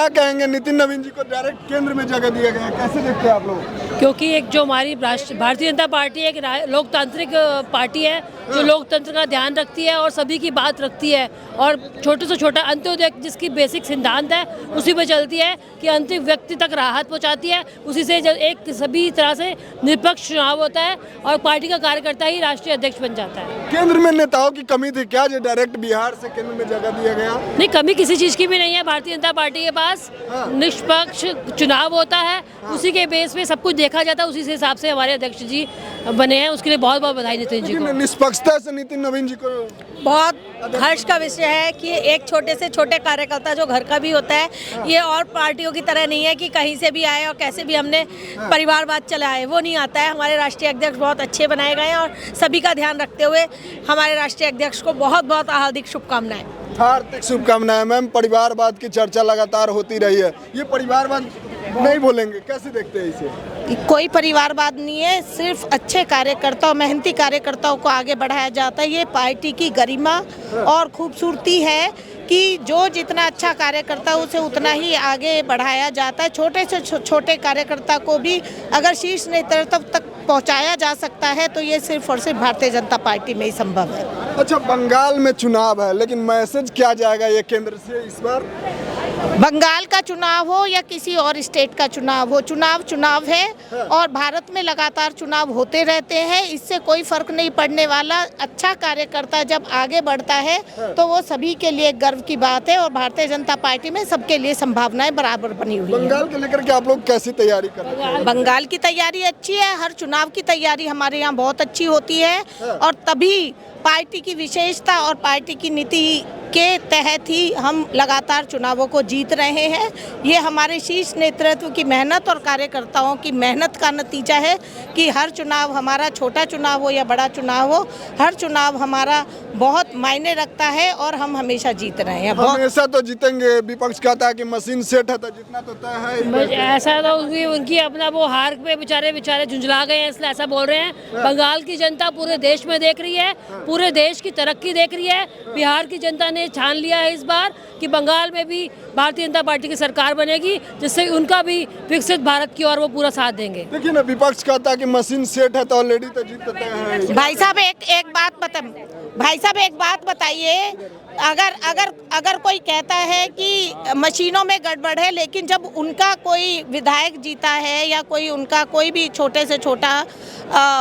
क्या कहेंगे, नितिन नवीन जी को डायरेक्ट केंद्र में जगह दिया गया, कैसे देखते हैं आप लोग? क्योंकि एक जो हमारी भारतीय जनता पार्टी एक लोकतांत्रिक पार्टी है जो लोकतंत्र का ध्यान रखती है और सभी की बात रखती है और छोटे से छोटा अंत्योदय जिसकी बेसिक सिद्धांत है उसी पे चलती है कि अंतिम व्यक्ति तक राहत पहुंचाती है। उसी से एक सभी तरह से निष्पक्ष चुनाव होता है और पार्टी का कार्यकर्ता ही राष्ट्रीय अध्यक्ष बन जाता है। केंद्र में नेताओं की कमी थी क्या जो डायरेक्ट बिहार से केंद्र में जगह दिया गया? नहीं, कमी किसी चीज़ की भी नहीं है। भारतीय जनता पार्टी के पास निष्पक्ष चुनाव होता है, उसी के बेस पे सब कुछ देखा जाता है, उसी से हिसाब से हमारे अध्यक्ष जी बने हैं। उसके लिए बहुत बहुत बधाई नितिन जी को। निष्पक्षता से नितिन नवीन जी को बहुत हर्ष का विषय है कि एक छोटे से छोटे कार्यकर्ता जो घर का भी होता है, ये और पार्टियों की तरह नहीं है कि कहीं से भी आए और कैसे भी हमने परिवारवाद चलाए, वो नहीं आता है। हमारे राष्ट्रीय अध्यक्ष बहुत अच्छे बनाए गए हैं और सभी का ध्यान रखते हुए हमारे राष्ट्रीय अध्यक्ष को बहुत बहुत हार्दिक शुभकामनाएं। हार्दिक शुभकामनाएं। मैम, परिवारवाद की चर्चा लगातार होती रही है, ये परिवारवाद नहीं बोलेंगे, कैसे देखते हैं इसे? कोई परिवारवाद नहीं है, सिर्फ अच्छे कार्यकर्ताओं, मेहनती कार्यकर्ताओं को आगे बढ़ाया जाता है। ये पार्टी की गरिमा और खूबसूरती है कि जो जितना अच्छा कार्यकर्ता उसे उतना ही आगे बढ़ाया जाता है। छोटे से छोटे कार्यकर्ता को भी अगर शीर्ष नेतृत्व तक पहुंचाया जा सकता है तो ये सिर्फ और सिर्फ भारतीय जनता पार्टी में ही संभव है। अच्छा, बंगाल में चुनाव है, लेकिन मैसेज क्या जाएगा ये केंद्र से इस बार? बंगाल का चुनाव हो या किसी और स्टेट का चुनाव हो, चुनाव है और भारत में लगातार चुनाव होते रहते हैं, इससे कोई फर्क नहीं पड़ने वाला। अच्छा कार्यकर्ता जब आगे बढ़ता है तो वो सभी के लिए गर्व की बात है और भारतीय जनता पार्टी में सबके लिए संभावनाएं बराबर बनी हुई है। बंगाल को लेकर के आप लोग कैसी तैयारी कर रहे हैं? बंगाल की तैयारी अच्छी है, हर चुनाव की तैयारी हमारे यहाँ बहुत अच्छी होती है और तभी पार्टी की विशेषता और पार्टी की नीति के तहत ही हम लगातार चुनावों को जीत रहे हैं। ये हमारे शीर्ष नेतृत्व की मेहनत और कार्यकर्ताओं की मेहनत का नतीजा है कि हर चुनाव, हमारा छोटा चुनाव हो या बड़ा चुनाव हो, हर चुनाव हमारा बहुत मायने रखता है और हम हमेशा जीत रहे हैं। हमेशा तो जीतेंगे। विपक्ष कहता है कि मशीन सेट है तो जितना तो तय है। ऐसा तो उनकी अपना वो हार पे बेचारे झुंझला गए हैं, इसलिए ऐसा बोल रहे हैं। बंगाल की जनता पूरे देश में देख रही है, पूरे देश की तरक्की देख रही है। बिहार की जनता ने ठान लिया है इस बार कि बंगाल में भी भारतीय जनता पार्टी की सरकार बनेगी, जिससे उनका भी विकसित भारत की ओर वो पूरा साथ देंगे। देखिए ना, विपक्ष कहता है कि मशीन सेट है तो ऑलरेडी तो जीतते हैं। भाई साहब एक बात बताइए, अगर कोई कहता है कि मशीनों में गड़बड़ है, लेकिन जब उनका कोई विधायक जीता है या कोई उनका कोई भी छोटे से छोटा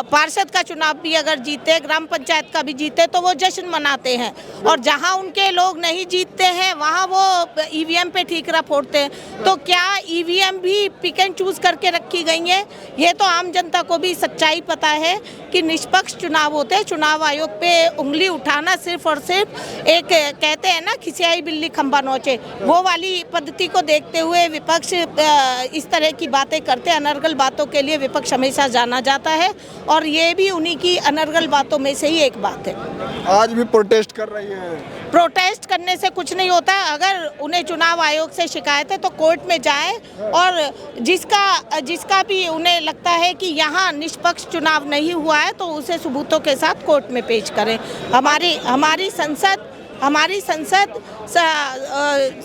पार्षद का चुनाव भी अगर जीते, ग्राम पंचायत का भी जीते, तो वो जश्न मनाते हैं और जहां उनके लोग नहीं जीतते हैं वहां वो ईवीएम पे ठीकरा फोड़ते हैं। तो क्या ईवीएम भी पिक एंड चूज करके रखी गई है? ये तो आम जनता को भी सच्चाई पता है कि निष्पक्ष चुनाव होते हैं। चुनाव आयोग पे उंगली उठाना सिर्फ और सिर्फ एक, कहते हैं ना, खिसियाई बिल्ली खंबा नोचे, वो वाली पद्धति को देखते हुए विपक्ष इस तरह की बातें करते हैं। अनर्गल बातों के लिए विपक्ष हमेशा जाना जाता है और ये भी उन्हीं की अनर्गल बातों में से ही एक बात है। आज भी प्रोटेस्ट कर रही है। प्रोटेस्ट करने से कुछ नहीं होता। अगर उन्हें चुनाव आयोग से शिकायत है तो कोर्ट में जाएं और जिसका भी उन्हें लगता है कि यहाँ निष्पक्ष चुनाव नहीं हुआ है तो उसे सबूतों के साथ कोर्ट में पेश करें। हमारी संसद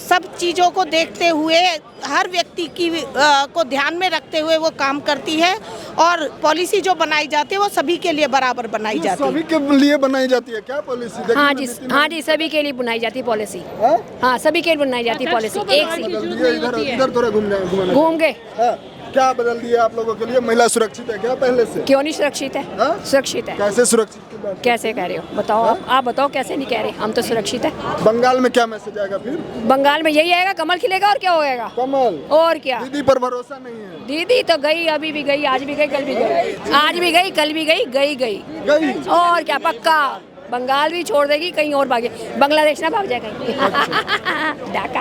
सब चीज़ों को देखते हुए, हर व्यक्ति की को ध्यान में रखते हुए वो काम करती है और पॉलिसी जो बनाई जाती है वो सभी के लिए बराबर बनाई जाती है। सभी के लिए बनाई जाती है क्या पॉलिसी? हाँ जी, सभी के लिए बनाई जाती है पॉलिसी। हाँ, सभी के लिए बनाई जाती है पॉलिसी। एक सी इधर थोड़ा घूम गए। क्या बदल दिया आप लोगों के लिए? महिला सुरक्षित है क्या पहले से? क्यों नहीं सुरक्षित है? सुरक्षित है। कैसे सुरक्षित की बात? कैसे कह रहे हो बताओ? आप बताओ, कैसे नहीं कह रहे? हम तो सुरक्षित है। बंगाल में क्या मैसेज आएगा फिर? बंगाल में यही आएगा, कमल खिलेगा और क्या होएगा? कमल। और क्या? दीदी पर भरोसा नहीं है। दीदी तो गई, अभी भी गई, आज भी गई, कल भी गई, आज भी गई, कल भी गई। और क्या, पक्का बंगाल भी छोड़ देगी, कहीं और भागे, बांग्लादेश ना भाग जाए कहीं। ढाका।